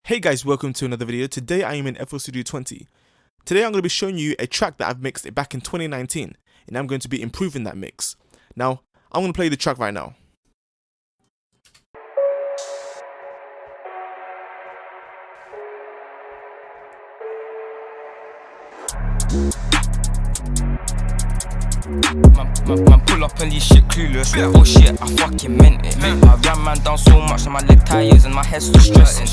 Hey guys, welcome to another video. Today I am in FL Studio 20. Today I'm going to be showing you a track that I've mixed back in 2019 and I'm going to be improving that mix. Now, I'm going to play the track right now. Man, pull up and these shit clueless. Oh shit, I fucking meant it. I ran man down so much that my leg tires and my head's still stressing.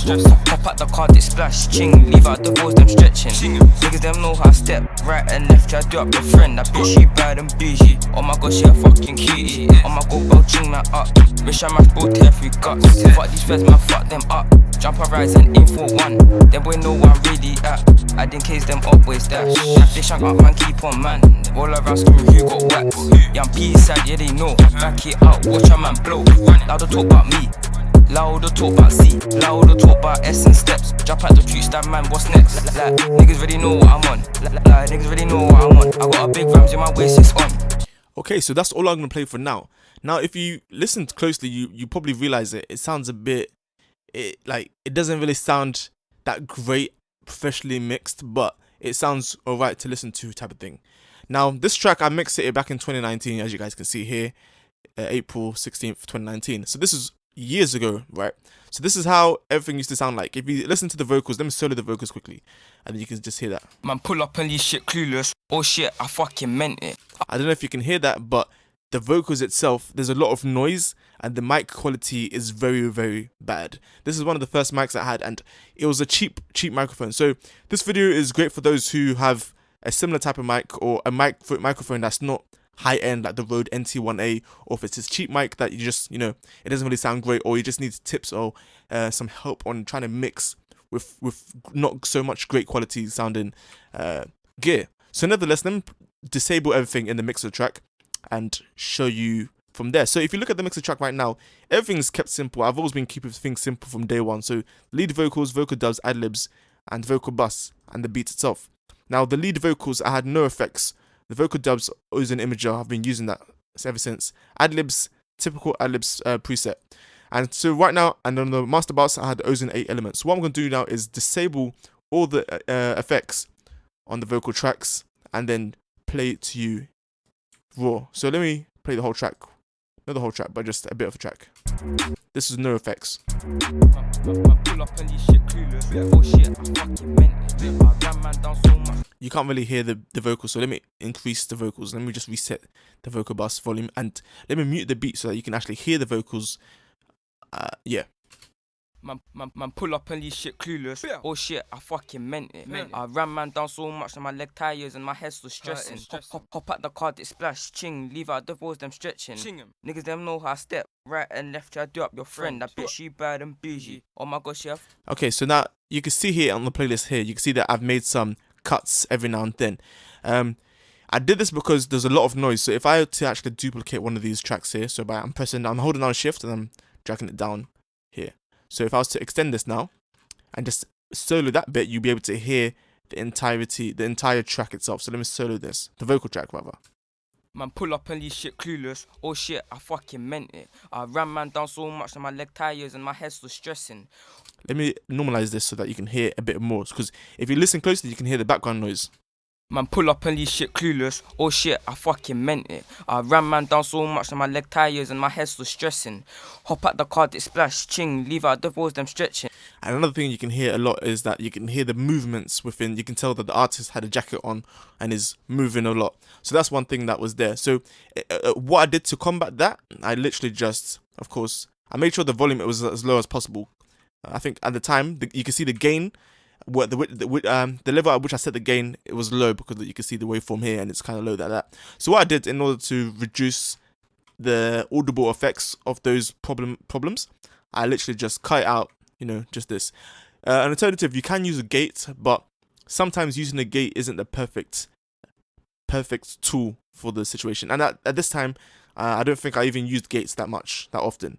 Pop out the car, it splash, ching. Leave out the balls, them stretching. Niggas them know how I step right and left. Try to do up your friend. That bitch she bad and bougie. Oh my god, she a fucking cutie. Oh my god, bro, ching man up. Wish I match both tear through guts. Fuck these feds, man, fuck them up. Jump a rise and aim for one. Them boy know where I'm really at. I didn't case them up, waste dash. They shank up, man, keep on, man. All around screaming, who got whacked? Yeah, I'm P-side, yeah, they know. Back it out, watch a man blow. Louder talk about me. Louder talk about C. Louder talk about S and steps. Jump out the tree, stand man, what's next? Like, niggas really know what I'm on. Like, niggas really know what I'm on. I got a big rams in my waist, it's on. Okay, so that's all I'm going to play for now. Now, if you listen closely, you probably realize it sounds a bit, it doesn't really sound that great professionally mixed, but it sounds alright to listen to type of thing. Now, this track, I mixed it back in 2019, as you guys can see here, April 16th, 2019. So this is years ago, right? So this is how everything used to sound like. If you listen to the vocals, let me solo the vocals quickly, and then you can just hear that. Man, pull up and these shit clueless. Oh shit, I fucking meant it. I don't know if you can hear that, but the vocals itself, there's a lot of noise, and the mic quality is very, very bad. This is one of the first mics I had, and it was a cheap microphone. So this video is great for those who have a similar type of mic, or a microphone that's not high end like the Rode NT1A, or if it's this cheap mic that you just, it doesn't really sound great, or you just need tips or some help on trying to mix with not so much great quality sounding gear. So nevertheless, let me disable everything in the mixer track and show you from there. So if you look at the mixer track right now, everything's kept simple. I've always been keeping things simple from day one. So lead vocals, vocal dubs, ad-libs, and vocal bus, and the beat itself. Now, the lead vocals, I had no effects. The vocal dubs, Ozone Imager, I've been using that ever since. Ad-libs, typical ad-libs preset. And so right now, and on the master bus, I had Ozone 8 elements. So what I'm going to do now is disable all the effects on the vocal tracks and then play it to you raw. So let me play the whole track. Not the whole track, but just a bit of a track. This is no effects. You can't really hear the vocals, so let me increase the vocals. Let me just reset the vocal bus volume, and let me mute the beat so that you can actually hear the vocals. Yeah. Man, pull up and these shit clueless. Oh shit, I fucking meant it. I ran man down so much that my leg tires and my head's still stressing. Hop out the car, it splash, ching. Leave out the balls, them stretching. Niggas them know how I step right and left. Try to do up your friend. That bitch she bad and bougie. Oh my god, chef. Okay, so now you can see here on the playlist here, you can see that I've made some cuts every now and then. I did this because there's a lot of noise. So if I had to actually duplicate one of these tracks here, so I'm holding down shift and I'm dragging it down here. So if I was to extend this now and just solo that bit, you'll be able to hear the entire track itself. So let me solo this, the vocal track rather. Man, pull up and these shit clueless. Oh shit, I fucking meant it. I ran man down so much that my leg tires and my head's still stressing. Let me normalize this so that you can hear a bit more, because if you listen closely, you can hear the background noise. Man, pull up and these shit clueless. Oh shit, I fucking meant it. I ran man down so much that my leg tires and my head's still stressing. Hop out the car, it splash, ching. Leave out the balls, them stretching. And another thing you can hear a lot is that you can hear the movements within. You can tell that the artist had a jacket on and is moving a lot. So that's one thing that was there. So what I did to combat that, I literally just, of course, I made sure the volume was as low as possible. I think at the time, you can see the gain. The level at which I set the gain, it was low because you can see the waveform here and it's kind of low like that. So what I did in order to reduce the audible effects of those problems, I literally just cut it out, just this. An alternative, you can use a gate, but sometimes using a gate isn't the perfect tool for the situation. And at this time, I don't think I even used gates that often.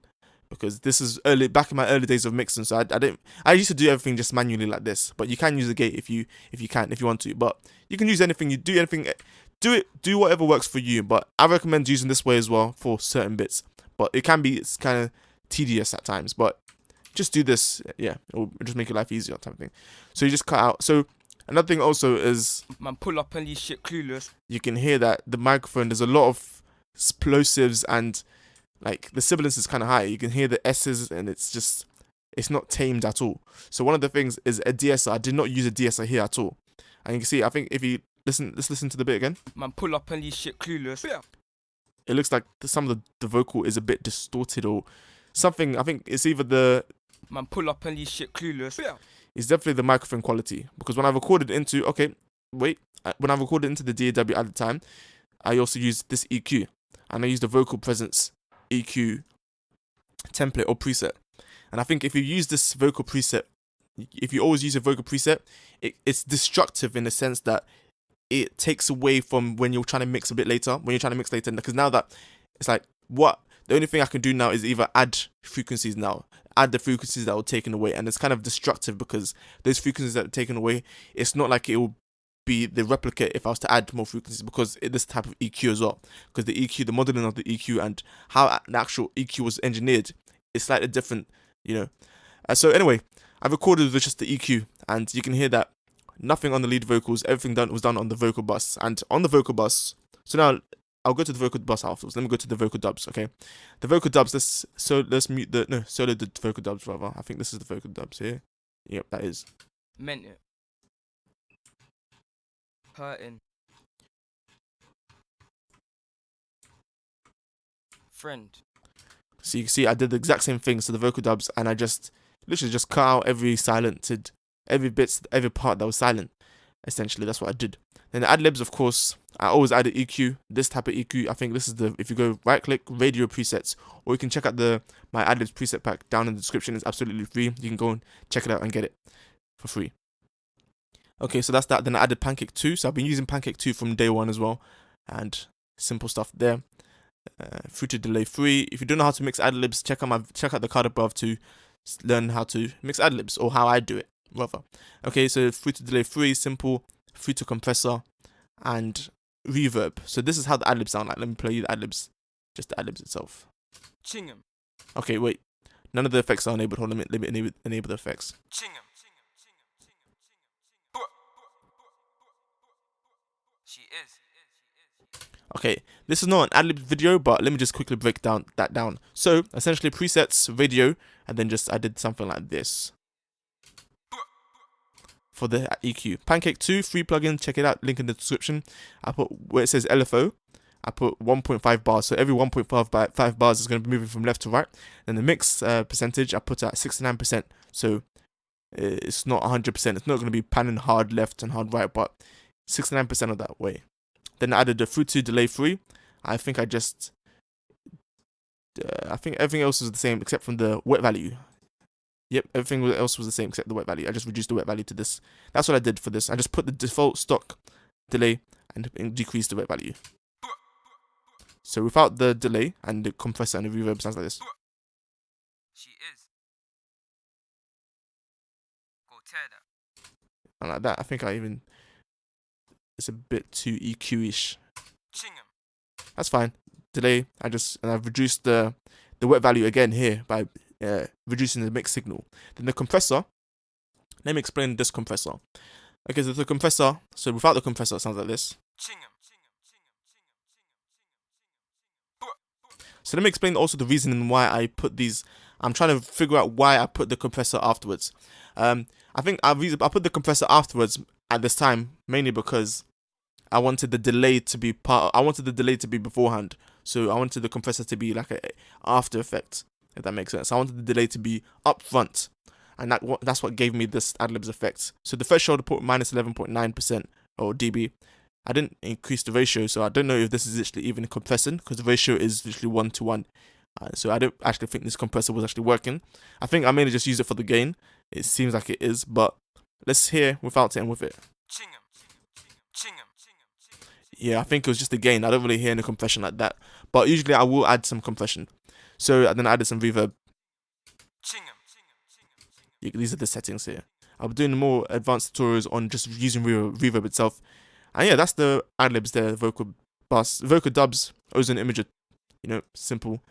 Because this is back in my early days of mixing, so I used to do everything just manually like this. But you can use a gate if you want to. But you can use anything. You do anything, do whatever works for you. But I recommend using this way as well for certain bits. But it's kind of tedious at times. But just do this. Yeah, it'll just make your life easier type of thing. So you just cut out. So another thing also is, man, pull up and leave shit clueless. You can hear that the microphone, there's a lot of explosives, and like the sibilance is kind of high. You can hear the S's, and it's not tamed at all. So one of the things is a DSR. I did not use a DSR here at all. And you can see, I think if you listen, let's listen to the bit again. Man, pull up and leave shit clueless. It looks like some of the vocal is a bit distorted or something. I think it's either the... Man, pull up and leave shit clueless. It's definitely the microphone quality. Because when I recorded into... Okay, wait. When I recorded into the DAW at the time, I also used this EQ. And I used the vocal presence EQ template or preset. And I think if you use this vocal preset, if you always use a vocal preset, it's destructive in the sense that it takes away from when you're trying to mix a bit later, because now that it's like, what, the only thing I can do now is either add frequencies now, add the frequencies that were taken away, and it's kind of destructive because those frequencies that are taken away, it's not like it will be the replicate if I was to add more frequencies, because this type of EQ as well, because the EQ, the modeling of the EQ and how the actual EQ was engineered is slightly different, So anyway, I recorded with just the EQ, and you can hear that nothing on the lead vocals, everything was done on the vocal bus. And on the vocal bus, so now I'll go to the vocal bus afterwards. Let me go to the vocal dubs, okay? The vocal dubs, solo the vocal dubs rather. I think this is the vocal dubs here. Yep, that is. Meant it. Hurting. Friend. So you can see I did the exact same thing to the vocal dubs, and I just literally just cut out every part that was silent. Essentially, that's what I did. Then the ad-libs, of course, I always add an EQ, this type of EQ. I think this is if you go right click, radio presets, or you can check out my ad-libs preset pack down in the description. It's absolutely free. You can go and check it out and get it for free. Okay, so that's that. Then I added Pancake 2. So I've been using Pancake 2 from day one as well. And simple stuff there. Fruited Delay 3. If you don't know how to mix ad-libs, check out the card above to learn how to mix ad-libs, or how I do it, rather. Okay, so Fruited Delay 3, simple, Fruited Compressor, and Reverb. So this is how the ad-libs sound like. Let me play you the ad-libs. Just the ad-libs itself. Chingham. Okay, wait. None of the effects are enabled. Hold on, let me enable the effects. Chingham. She is. Okay, this is not an ad-lib video, but let me just quickly break that down. So, essentially presets, radio, and then I did something like this. For the EQ. Pancake 2, free plugin, check it out, link in the description. I put, where it says LFO, I put 1.5 bars, so every 1.5 bars is going to be moving from left to right. Then the mix percentage, I put at 69%, so it's not 100%, it's not going to be panning hard left and hard right, but 69% of that way. Then I added the Fruity Delay 3. I think I think everything else is the same except from the wet value. Yep, everything else was the same except the wet value. I just reduced the wet value to this. That's what I did for this. I just put the default stock delay and decreased the wet value. So without the delay and the compressor and the reverb, sounds like this. She is. Go tear that. And like that, I think it's a bit too EQ-ish. Chingham. That's fine. Delay, I've reduced the wet value again here by reducing the mix signal. Then the compressor, let me explain this compressor. Okay, so the compressor, so without the compressor, it sounds like this. Chingham. So let me explain also the reasoning why I put these. I'm trying to figure out why I put the compressor afterwards. I think I put the compressor afterwards at this time mainly because I wanted the delay to be beforehand. So I wanted the compressor to be like a after effect, if that makes sense. I wanted the delay to be up front, and that's what gave me this ad-libs effect. So the threshold I put minus 11.9% or dB. I didn't increase the ratio, so I don't know if this is actually even compressing, because the ratio is literally 1:1. So I don't actually think this compressor was actually working. I think I mainly just use it for the gain. It seems like it is, but let's hear without it and with it. Chingham. Yeah, I think it was just the gain. I don't really hear any compression like that. But usually I will add some compression. So then I added some reverb. Chingham. These are the settings here. I'll be doing more advanced tutorials on just using reverb itself. And yeah, that's the ad-libs there, vocal dubs, ozone imager, simple.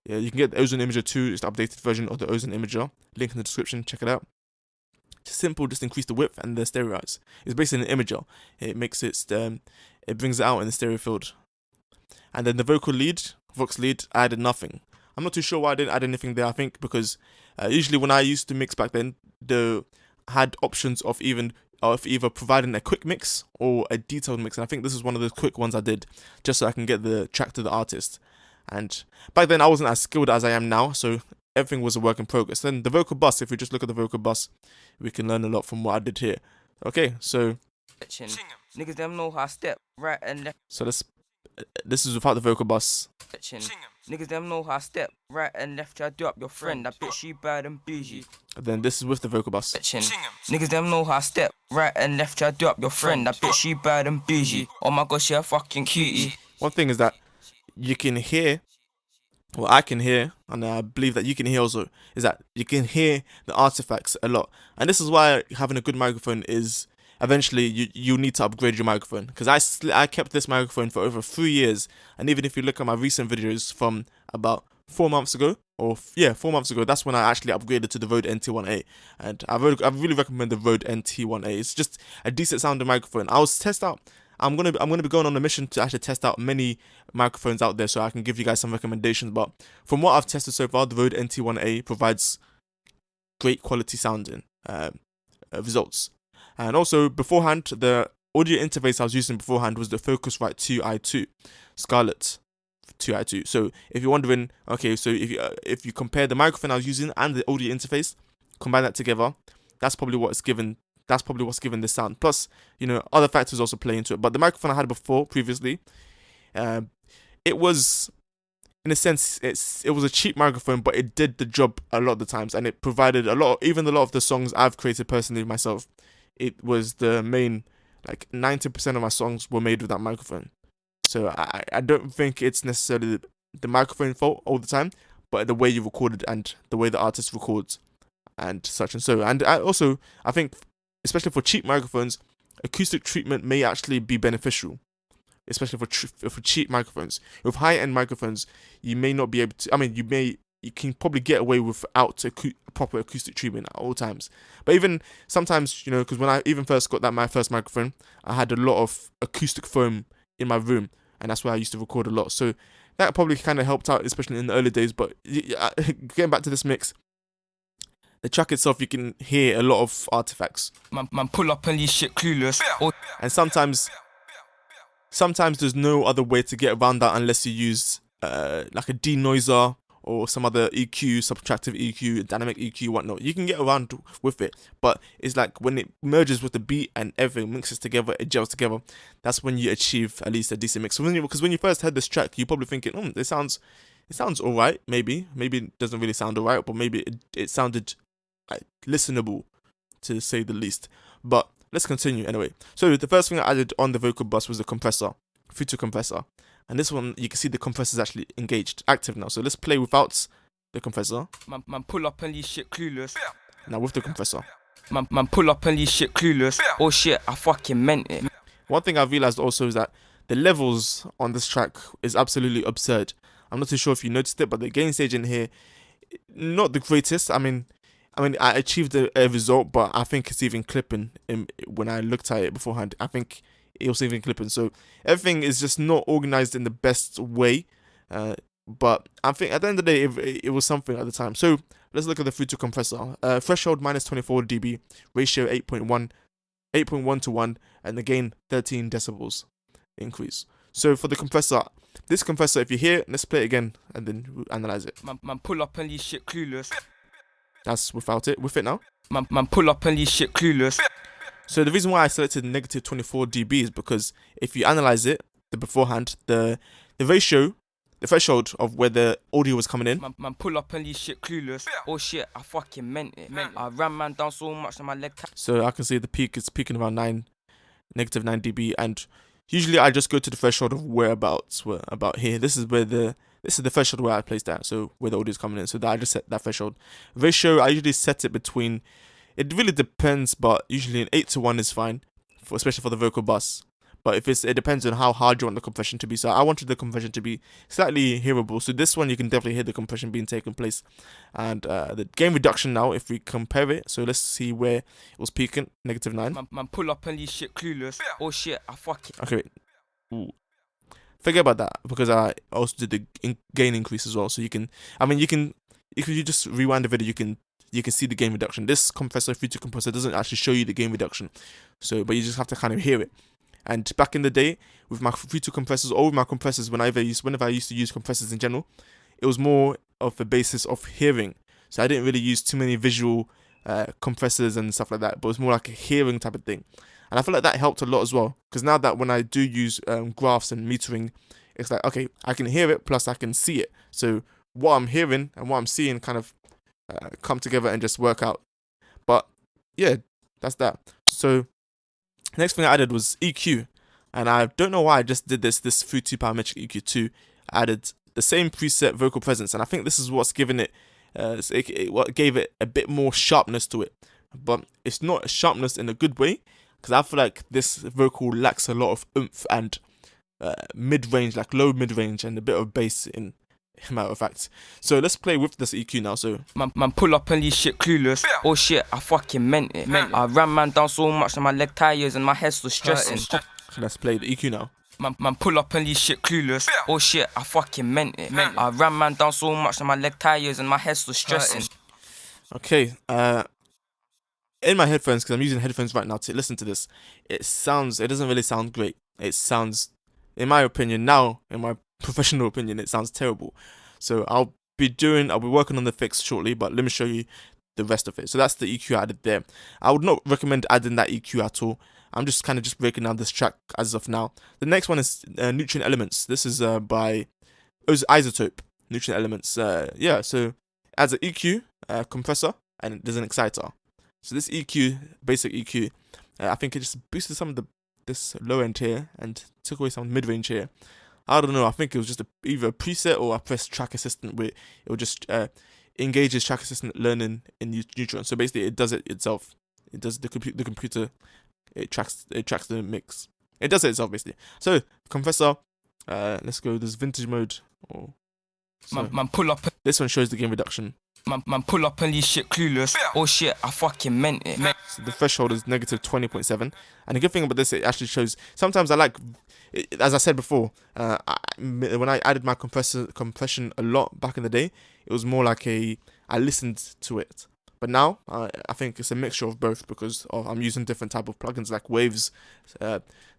Yeah, you can get the Ozone Imager 2. It's the updated version of the Ozone Imager. Link in the description. Check it out. Just simple, just increase the width and the stereoize. It's basically an imager. It makes it it brings it out in the stereo field. And then the Vox lead, I added nothing. I'm not too sure why I didn't add anything there. I think because usually when I used to mix back then, had options of either providing a quick mix or a detailed mix. And I think this is one of the quick ones I did, just so I can get the track to the artist. And back then I wasn't as skilled as I am now, so everything was a work in progress. Then the vocal bus, if we just look at the vocal bus, we can learn a lot from what I did here. Okay, so niggas them know how I step right and left. So this is without the vocal bus. Niggas them know how I step right and left. Try to do up your friend. I bet she bad and bougie. And then this is with the vocal bus. Niggas them know how I step right and left. Try to do up your friend. I bet she bad and bougie. Oh my gosh, she a fucking cutie. One thing is that you can hear, well, I can hear, and I believe that you can hear also, is that you can hear the artifacts a lot. And this is why having a good microphone is, eventually you need to upgrade your microphone. Because I kept this microphone for over 3 years, and even if you look at my recent videos from about 4 months ago, 4 months ago, that's when I actually upgraded to the Rode NT1A. And I really recommend the Rode NT1A. It's just a decent sounding microphone. I'm gonna be going on a mission to actually test out many microphones out there, so I can give you guys some recommendations. But from what I've tested so far, the Rode NT1A provides great quality sounding results. And also beforehand, the audio interface I was using beforehand was the Focusrite 2i2 Scarlett 2i2. So if you're wondering, okay, so if you compare the microphone I was using and the audio interface, combine that together, that's probably what's given this sound. Plus, other factors also play into it. But the microphone I had previously, it was, in a sense, it was a cheap microphone, but it did the job a lot of the times, and it provided a lot of the songs I've created personally myself. It was the main, like 90% of my songs were made with that microphone. So I don't think it's necessarily the microphone fault all the time, but the way you recorded and the way the artist records and such and so. And I think, especially for cheap microphones, acoustic treatment may actually be beneficial, especially for cheap microphones. With high-end microphones, you may not be able to. I mean, you can probably get away without proper acoustic treatment at all times. But even sometimes, because when I even first got my first microphone, I had a lot of acoustic foam in my room, and that's where I used to record a lot. So that probably kind of helped out, especially in the early days. But getting back to this mix, the track itself, you can hear a lot of artifacts. Man pull up and you shit clueless. And sometimes there's no other way to get around that unless you use like a denoiser or some other EQ, subtractive EQ, dynamic EQ, whatnot. You can get around with it, but it's like when it merges with the beat and everything mixes together, it gels together, that's when you achieve at least a decent mix. Because when you first heard this track, you're probably thinking, it sounds alright, maybe it doesn't really sound alright, but maybe it sounded listenable, to say the least. But let's continue anyway. So the first thing I added on the vocal bus was the compressor, filter compressor. And this one, you can see the compressor is actually active now. So let's play without the compressor. Man pull up and you shit clueless. Now with the compressor. Man pull up and you shit clueless. Oh shit, I fucking meant it. One thing I've realized also is that the levels on this track is absolutely absurd. I'm not too sure if you noticed it, but the gain stage in here, not the greatest. I mean, I achieved a result, but I think it's even clipping. When I looked at it beforehand, I think it was even clipping. So everything is just not organized in the best way. But I think at the end of the day, it was something at the time. So let's look at the filter compressor. Threshold minus 24 dB, ratio 8.1 to 1, and the gain 13 decibels increase. So for the compressor, this compressor, if you hear it, let's play it again and then we'll analyze it. Man pull up and you shit clueless. That's without it. With it now. Man pull up and you shit clueless. So the reason why I selected negative 24 dB is because if you analyze it beforehand, the ratio, the threshold of where the audio was coming in. Man pull up and you shit clueless. Oh shit, I fucking meant it. I ran man down so much that my leg. So I can see the peak is peaking around negative 9 dB, and usually I just go to the threshold of whereabouts, about here. This is the threshold where I placed that, so where the audio is coming in. So that I just set that threshold. Ratio, I usually set it between. It really depends, but usually an 8 to 1 is fine, especially for the vocal bus. But if it depends on how hard you want the compression to be. So I wanted the compression to be slightly hearable. So this one you can definitely hear the compression being taken place. And the gain reduction now, if we compare it, so let's see where it was peaking, -9. Man, pull up and leave shit clueless. Oh shit, I fuck it. Okay, ooh. Forget about that because I also did the gain increase as well. So you can, I mean, if you just rewind the video, you can see the gain reduction. This Future compressor doesn't actually show you the gain reduction, so but you just have to kind of hear it. And back in the day, with my Future compressors or with my compressors, whenever I used to use compressors in general, it was more of a basis of hearing. So I didn't really use too many visual compressors and stuff like that, but it was more like a hearing type of thing. And I feel like that helped a lot as well, because now that when I do use graphs and metering, it's like, okay, I can hear it, plus I can see it. So what I'm hearing and what I'm seeing kind of come together and just work out. But yeah, that's that. So next thing I added was EQ. And I don't know why I just did this Future Parametric EQ2. I added the same preset vocal presence, and I think this is what's given it, what gave it a bit more sharpness to it. But it's not sharpness in a good way, because I feel like this vocal lacks a lot of oomph and mid-range, like low mid-range, and a bit of bass in matter of fact. So let's play with this EQ now. So man pull up and leave shit clueless. Oh shit, I fucking meant it. I ran man down so much that my leg tires and my head's still stressing. So let's play the EQ now. Man pull up and leave shit clueless. Oh shit, I fucking meant it. I ran man down so much that my leg tires and my head's still stressing. Okay, in my headphones, because I'm using headphones right now to listen to this, it doesn't really sound great. It sounds, in my opinion now, in my professional opinion, it sounds terrible. So I'll be working on the fix shortly, but let me show you the rest of it. So that's the EQ I added there. I would not recommend adding that EQ at all. I'm just kind of breaking down this track as of now. The next one is Nutrient Elements. This is by Isotope Nutrient Elements. Yeah, so it adds an EQ, compressor, and there's an exciter. So this EQ, basic EQ, I think it just boosted some of this low end here and took away some mid range here. I don't know. I think it was just either a preset or I pressed Track Assistant where it would just engages Track Assistant learning in Neutron. So basically, it does it itself. It does the computer. It tracks the mix. It does it itself basically. So compressor. Let's go. There's vintage mode. Man pull up. This one shows the gain reduction. Man pull up and leave shit clueless. Oh shit, I fucking meant it. So the threshold is -20.7. And the good thing about this, it actually shows. Sometimes I like, as I said before, when I added my compression a lot back in the day, it was more like I listened to it. But now I think it's a mixture of both because I'm using different type of plugins like Waves,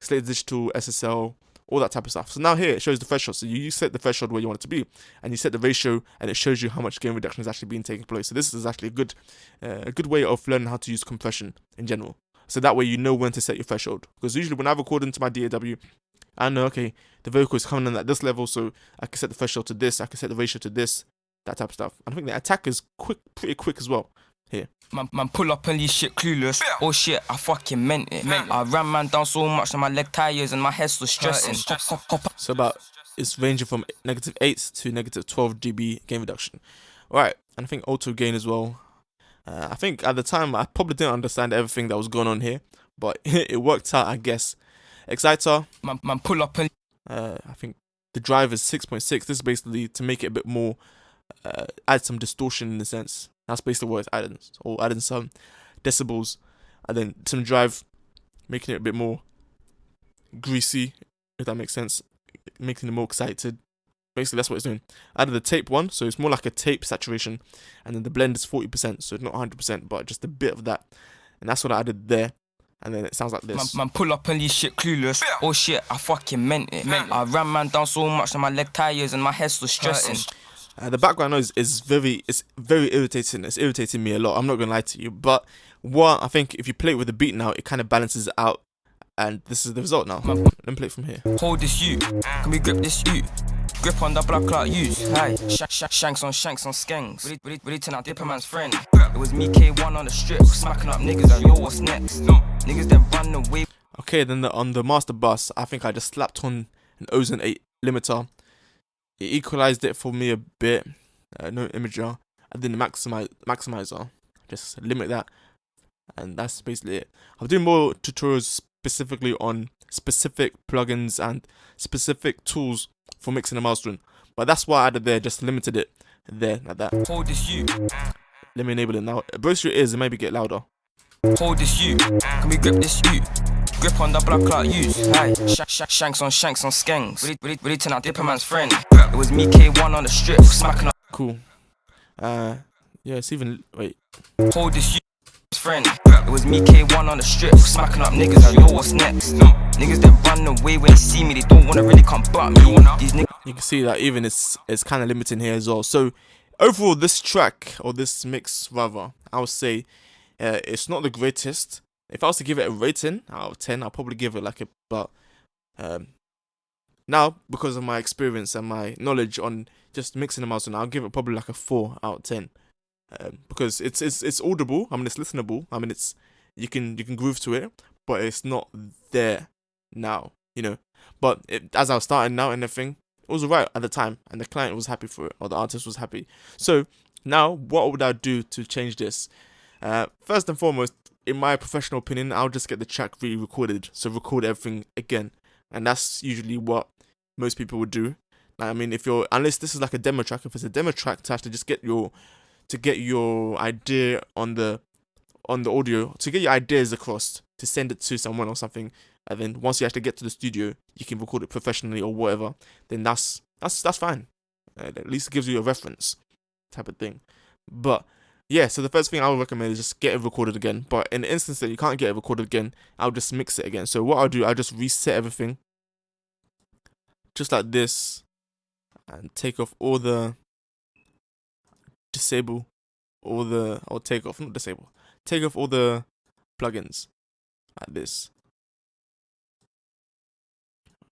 Slate Digital, SSL, all that type of stuff. So now here it shows the threshold. So you set the threshold where you want it to be, and you set the ratio, and it shows you how much gain reduction is actually being taking place. So this is actually a good way of learning how to use compression in general. So that way you know when to set your threshold. Because usually when I record into my DAW, I know, okay, the vocal is coming in at this level, so I can set the threshold to this, I can set the ratio to this, that type of stuff. And I think the attack is pretty quick as well. Here. Man pull up and leave shit clueless. Oh shit, I fucking meant it. I ran man down so much that my leg tires and my head's still stressing. So it's ranging from -8 to -12 dB gain reduction. Alright, and I think auto gain as well. I think at the time I probably didn't understand everything that was going on here, but it worked out, I guess. Exciter. Man pull up and I think the drive is 6.6. This is basically to make it a bit more, add some distortion in a sense. That's basically what it's adding, or adding some decibels, and then some drive, making it a bit more greasy, if that makes sense, making it more excited. Basically, that's what it's doing. I added the tape one, so it's more like a tape saturation, and then the blend is 40%, so not 100%, but just a bit of that, and that's what I added there. And then it sounds like this. Man pull up and leave shit clueless. Oh shit, I fucking meant it. I ran man down so much that my leg tires and my head's still stressing. The background noise is very irritating. It's irritating me a lot. I'm not gonna lie to you. But what I think, if you play it with the beat now, it kind of balances it out, and this is the result now. Let me play it from here. Hold this you. Can we grip this you? Grip on the block like use. Hey, shanks on skanks. Ready to now dip a man's friend. It was me K1 on the strip, smacking up niggas. Like, yo, what's next? Niggas then run away. Okay, then on the master bus, I think I just slapped on an Ozone 8 limiter. It equalized it for me a bit, no imager, and then the maximizer, just limit that, and that's basically it. I'm doing more tutorials specifically on specific plugins and specific tools for mixing and mastering. But that's why I added there, just limited it there like that. Hold this you. Let me enable it now. Brace your ears and maybe get louder. Hold this you. Can we grip this you? Grip on the blood clot use. Hey, shanks on skanks. Ready to now dip a man's friend. It was me K1 on the strip, smacking up. Cool. Yeah, it's even. Wait. Hold this you. Friend, it was me K1 on the strip, smacking up niggas. I know what's next. Niggas that run away when they see me, they don't wanna really come but me. These niggas. You can see that even it's kind of limiting here as well. So overall, this track or this mix rather, I would say it's not the greatest. If I was to give it a rating out of 10, I'll probably give it like a, but now because of my experience and my knowledge on just mixing and mastering, I'll give it probably like a 4 out of 10. Because it's audible. I mean, it's listenable. I mean, it's you can groove to it, but it's not there now, you know. But as I was starting out and everything, it was alright at the time, and the client was happy for it, or the artist was happy. So now, what would I do to change this? First and foremost, in my professional opinion, I'll just get the track re-recorded, so record everything again, and that's usually what most people would do. I mean, unless this is like a demo track, if it's a demo track, to actually just get your idea on the audio, to get your ideas across, to send it to someone or something, and then once you actually get to the studio, you can record it professionally or whatever. Then that's fine. At least it gives you a reference, type of thing. But yeah, so the first thing I would recommend is just get it recorded again. But in the instance that you can't get it recorded again, I'll just mix it again. So what I'll do, I'll just reset everything, just like this, and take off all the take off all the plugins like this.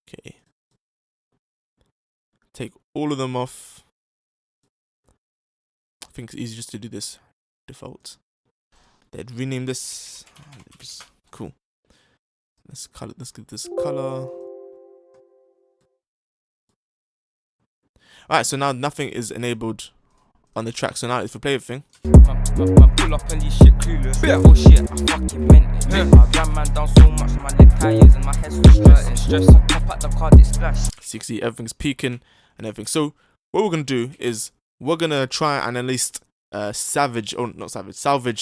Okay, take all of them off. I think it's easy just to do this default. They'd rename this. Cool. Let's give this color. Alright, so now nothing is enabled on the track. So now if we play everything, Pull up and these shit clueless. Oh shit, I fucking meant it. I ran man down so much, my leg tires and my head's stressing. Stress, I pop at the card, it splash. so you can see everything's peaking and everything. So what we're gonna do is we're gonna try and at least salvage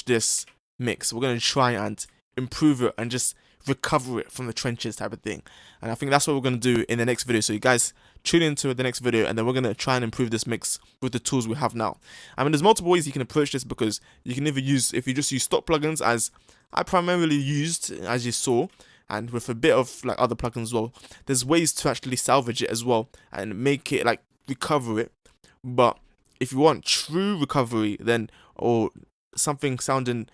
this mix. We're gonna try and improve it and just recover it from the trenches type of thing. And I think that's what we're gonna do in the next video. So you guys tune into the next video, and then we're gonna try and improve this mix with the tools we have now. I mean, there's multiple ways you can approach this, because you can either use, if you just use stock plugins, as I primarily used, as you saw, and with a bit of like other plugins as well, there's ways to actually salvage it as well and make it like recover it. But if you want true recovery, then, or something sounding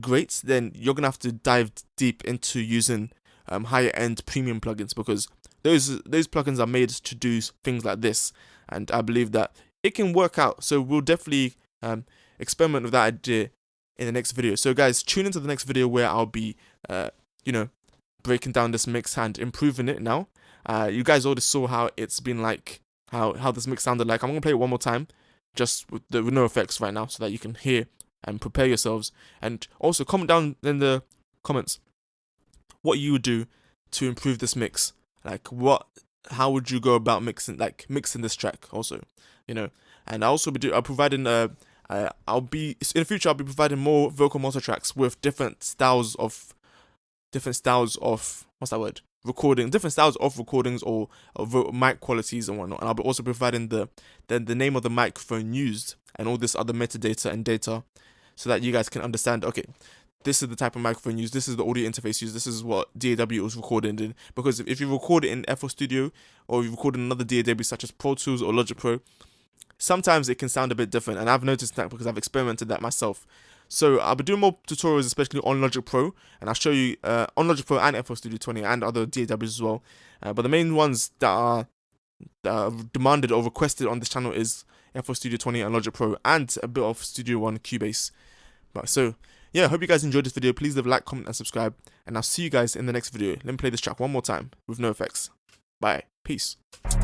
great, then you're gonna have to dive deep into using higher end premium plugins, because those plugins are made to do things like this, and I believe that it can work out. So we'll definitely experiment with that idea in the next video. So guys, tune into the next video where I'll be breaking down this mix and improving it now. You guys already saw how it's been like, how this mix sounded like. I'm gonna play it one more time, just with no effects right now, so that you can hear and prepare yourselves. And also comment down in the comments what you would do to improve this mix. Like how would you go about mixing this track also, and I'll also be providing in the future I'll be providing more vocal multi tracks with different styles of what's that word? Different styles of recordings or mic qualities and whatnot. And I'll be also providing the name of the microphone used and all this other metadata and data, so that you guys can understand, okay, this is the type of microphone used, this is the audio interface used, this is what DAW was recorded in. Because if you record it in FL Studio, or you record in another DAW such as Pro Tools or Logic Pro, sometimes it can sound a bit different, and I've noticed that because I've experimented that myself. So I'll be doing more tutorials, especially on Logic Pro, and I'll show you on Logic Pro and FL Studio 20 and other DAWs as well. But the main ones that are demanded or requested on this channel is FL Studio 20 and Logic Pro, and a bit of Studio One Cubase. But so yeah, I hope you guys enjoyed this video. Please leave a like, comment, and subscribe, and I'll see you guys in the next video. Let me play this track one more time with no effects. Bye. Peace. Pull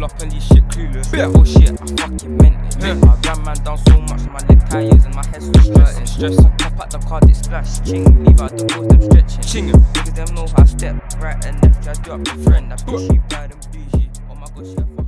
up and these shit clueless. Oh shit, I fucking meant it. I ran man down so much, my leg tires and my head's full stressing. Stress, pop out the car, it splash. Ching, leave out the walls, them stretching. Ching, niggas them know how I step right and left. I do up my friend, that bitch she bad and bougie. Oh my god, she a